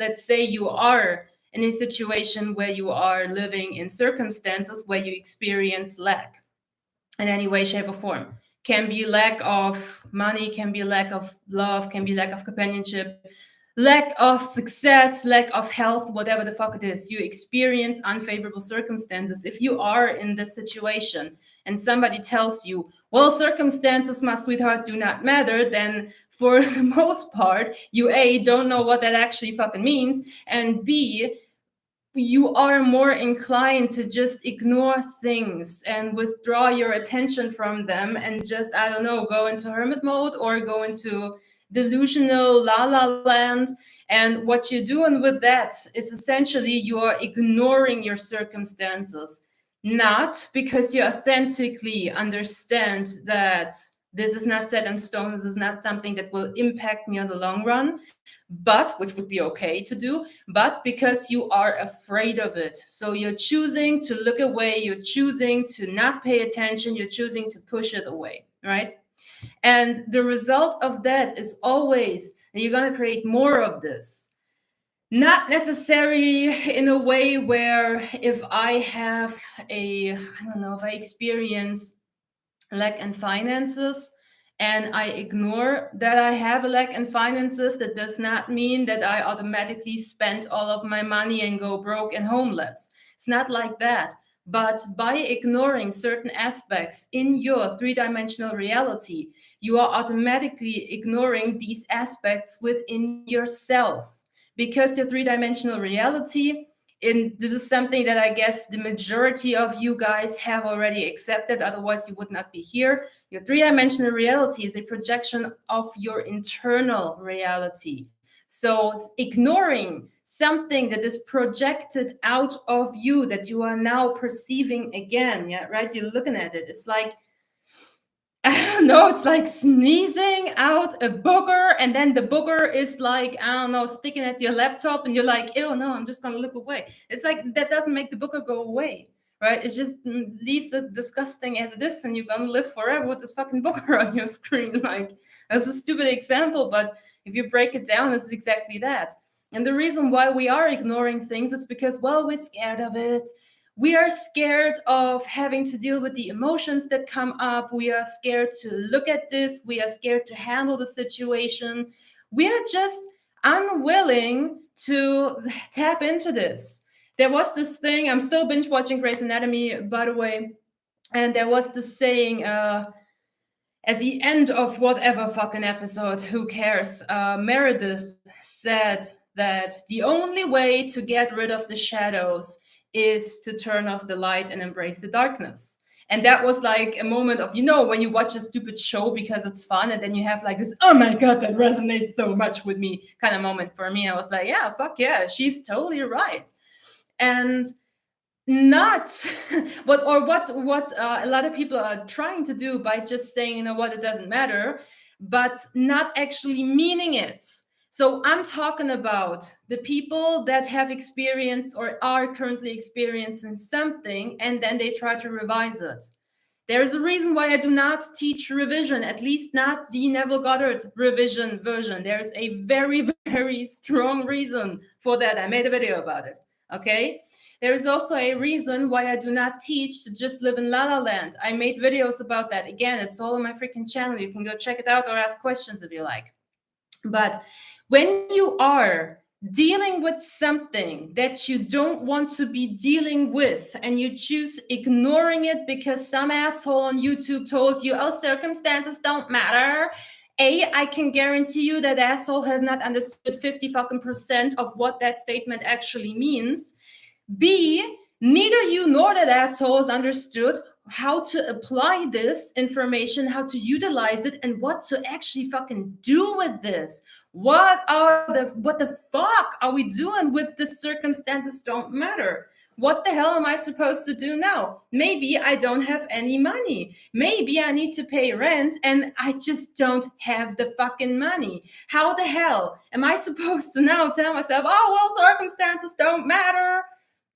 let's say you are in a situation where you are living in circumstances where you experience lack in any way, shape, or form. Can be lack of money, can be lack of love, can be lack of companionship, lack of success, lack of health, whatever the fuck it is. You experience unfavorable circumstances. If you are in this situation and somebody tells you, well, circumstances, my sweetheart, do not matter, then for the most part, you A, don't know what that actually fucking means, and B, you are more inclined to just ignore things and withdraw your attention from them and just, I don't know, go into hermit mode or go into delusional la la land. And what you're doing with that is essentially you're ignoring your circumstances, not because you authentically understand that this is not set in stone, this is not something that will impact me on the long run, but which would be okay to do, but because you are afraid of it. So you're choosing to look away, you're choosing to not pay attention, you're choosing to push it away, right? And the result of that is always that you're going to create more of this. Not necessarily in a way where if I have if I experience lack in finances and I ignore that I have a lack in finances, that does not mean that I automatically spend all of my money and go broke and homeless. It's not like that. But by ignoring certain aspects in your three-dimensional reality, you are automatically ignoring these aspects within yourself. Because your three-dimensional reality, and this is something that I guess the majority of you guys have already accepted, otherwise you would not be here. Your three-dimensional reality is a projection of your internal reality. So ignoring something that is projected out of you that you are now perceiving again, yeah, right? You're looking at it. It's like, I don't know, it's like sneezing out a booger, and then the booger is like, I don't know, sticking at your laptop, and you're like, ew, no, I'm just gonna look away. It's like, that doesn't make the booger go away, right? It just leaves it disgusting as it is, and you're gonna live forever with this fucking booger on your screen. Like, that's a stupid example, but if you break it down, it's exactly that. And the reason why we are ignoring things is because, well, we're scared of it. We are scared of having to deal with the emotions that come up. We are scared to look at this. We are scared to handle the situation. We are just unwilling to tap into this. There was this thing, I'm still binge watching Grey's Anatomy, by the way, and there was this saying at the end of whatever fucking episode, who cares? Meredith said that the only way to get rid of the shadows is to turn off the light and embrace the darkness. And that was like a moment of, when you watch a stupid show because it's fun, and then you have like this, oh my God, that resonates so much with me kind of moment for me. I was like, yeah, fuck yeah, she's totally right. And not what a lot of people are trying to do by just saying, it doesn't matter, but not actually meaning it. So I'm talking about the people that have experienced or are currently experiencing something, and then they try to revise it. There is a reason why I do not teach revision, at least not the Neville Goddard revision version. There's a very, very strong reason for that. I made a video about it, okay? There is also a reason why I do not teach to just live in La La Land. I made videos about that. Again, it's all on my freaking channel. You can go check it out or ask questions if you like. But when you are dealing with something that you don't want to be dealing with, and you choose ignoring it because some asshole on YouTube told you, oh, circumstances don't matter. I can guarantee you that asshole has not understood 50% of what that statement actually means. B, neither you nor that asshole has understood how to apply this information, how to utilize it, and what to actually fucking do with this. What the fuck are we doing with the circumstances don't matter? What the hell am I supposed to do now? Maybe I don't have any money. Maybe I need to pay rent and I just don't have the fucking money. How the hell am I supposed to now tell myself, oh, well, circumstances don't matter?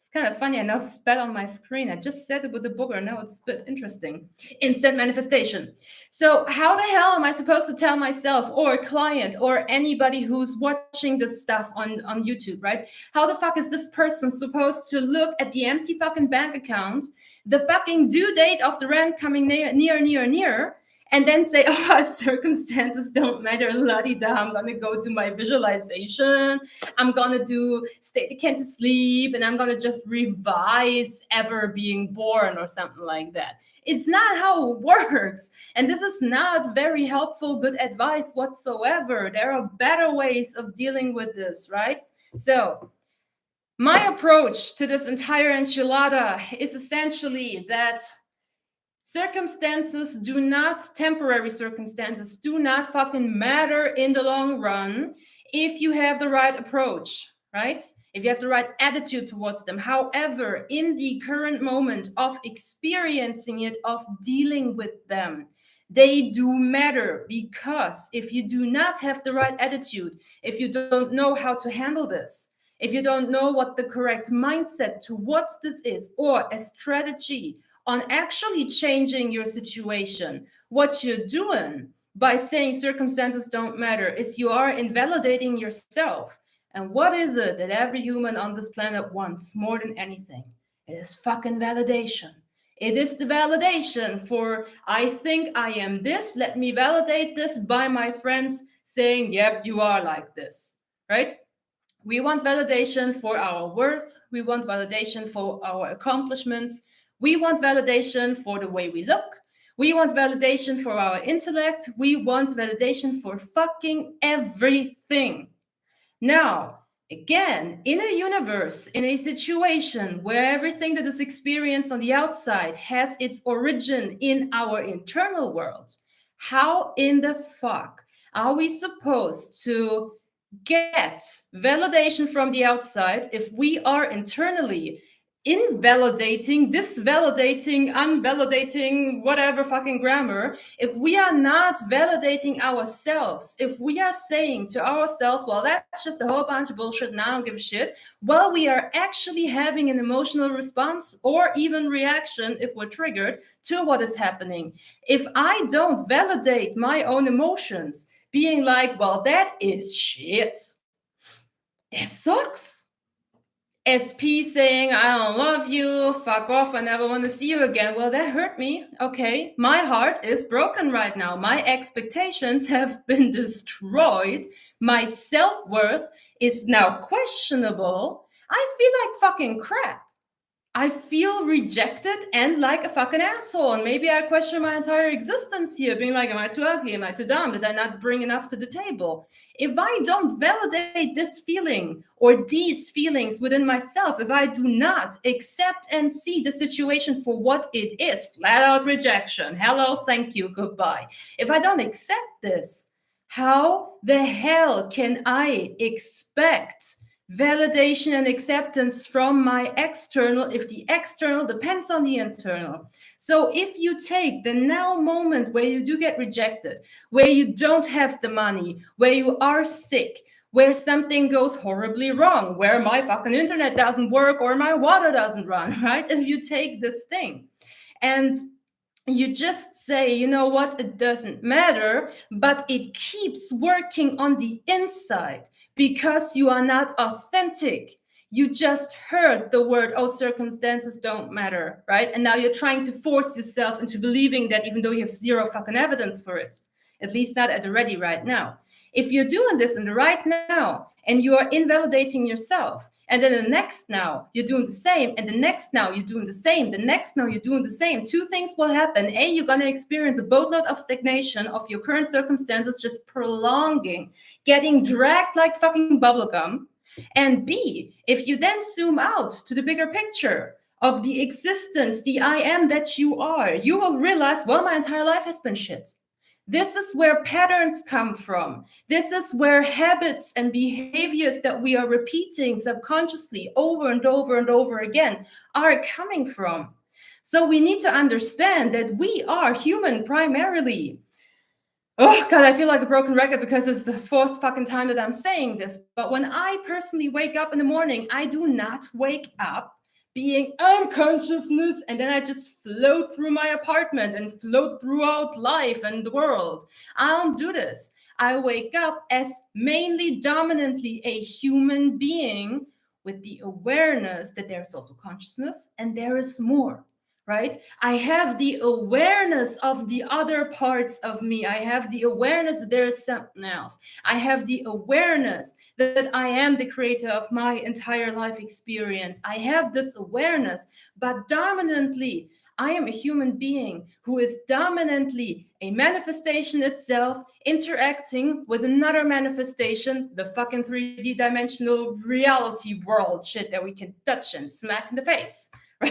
It's kind of funny. I now spat on my screen. I just said it with the booger. Now it's a bit interesting. Instant manifestation. So how the hell am I supposed to tell myself or a client or anybody who's watching this stuff on YouTube, right? How the fuck is this person supposed to look at the empty fucking bank account, the fucking due date of the rent coming near, and then say, oh, circumstances don't matter, la-di-da, I'm gonna go do my visualization, I'm gonna do state the can to sleep, and I'm gonna just revise ever being born or something like that. It's not how it works. And this is not very helpful, good advice whatsoever. There are better ways of dealing with this, right? So my approach to this entire enchilada is essentially that temporary circumstances do not fucking matter in the long run if you have the right approach, right? If you have the right attitude towards them. However, in the current moment of experiencing it, of dealing with them, they do matter, because if you do not have the right attitude, if you don't know how to handle this, if you don't know what the correct mindset towards this is, or a strategy on actually changing your situation, what you're doing by saying circumstances don't matter is you are invalidating yourself. And what is it that every human on this planet wants more than anything? It is fucking validation. It is the validation for, I think I am this, let me validate this by my friends saying, yep, you are like this, right? We want validation for our worth. We want validation for our accomplishments. We want validation for the way we look. We want validation for our intellect. We want validation for fucking everything. Now, again, in a universe, in a situation where everything that is experienced on the outside has its origin in our internal world, how in the fuck are we supposed to get validation from the outside if we are internally invalidating, disvalidating, unvalidating, whatever fucking grammar, if we are not validating ourselves, if we are saying to ourselves, well, that's just a whole bunch of bullshit and I don't give a shit, well, we are actually having an emotional response or even reaction, if we're triggered, to what is happening. If I don't validate my own emotions, being like, well, that is shit, that sucks. SP saying, I don't love you, fuck off, I never want to see you again. Well, that hurt me. Okay, my heart is broken right now. My expectations have been destroyed. My self-worth is now questionable. I feel like fucking crap. I feel rejected and like a fucking asshole. And maybe I question my entire existence here, being like, am I too ugly? Am I too dumb? Did I not bring enough to the table? If I don't validate this feeling or these feelings within myself, if I do not accept and see the situation for what it is, flat out rejection, hello, thank you, goodbye. If I don't accept this, how the hell can I expect validation and acceptance from my external if the external depends on the internal? So if you take the now moment where you do get rejected, where you don't have the money, where you are sick, where something goes horribly wrong, where my fucking internet doesn't work or my water doesn't run, right? If you take this thing and you just say, you know what, it doesn't matter, but it keeps working on the inside because you are not authentic. You just heard the word, oh, circumstances don't matter, right? And now you're trying to force yourself into believing that, even though you have zero fucking evidence for it, at least not at the ready right now. If you're doing this in the right now and you are invalidating yourself, and then the next now you're doing the same, and the next now you're doing the same, the next now you're doing the same, two things will happen. A, you're going to experience a boatload of stagnation of your current circumstances, just prolonging, getting dragged like fucking bubblegum. And B, if you then zoom out to the bigger picture of the existence, the I am that you are, you will realize, well, my entire life has been shit. This is where patterns come from. This is where habits and behaviors that we are repeating subconsciously over and over and over again are coming from. So we need to understand that we are human primarily. Oh God, I feel like a broken record because it's the fourth fucking time that I'm saying this. But when I personally wake up in the morning, I do not wake up being unconsciousness, and then I just float through my apartment and float throughout life and the world. I don't do this. I wake up as mainly dominantly a human being with the awareness that there's also consciousness and there is more, right? I have the awareness of the other parts of me. I have the awareness that there is something else. I have the awareness that I am the creator of my entire life experience. I have this awareness, but dominantly, I am a human being who is dominantly a manifestation itself interacting with another manifestation, the fucking 3D dimensional reality world shit that we can touch and smack in the face,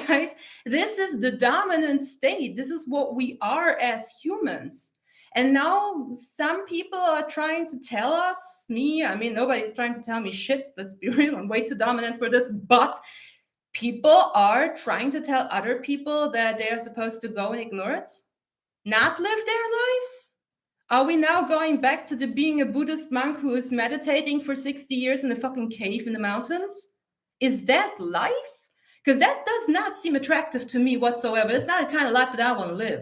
right? This is the dominant state. This is what we are as humans. And now some people are trying to tell us, I mean, nobody's trying to tell me shit. Let's be real, I'm way too dominant for this. But people are trying to tell other people that they are supposed to go and ignore it, not live their lives. Are we now going back to being a Buddhist monk who is meditating for 60 years in a fucking cave in the mountains? Is that life? Because that does not seem attractive to me whatsoever. It's not the kind of life that I want to live.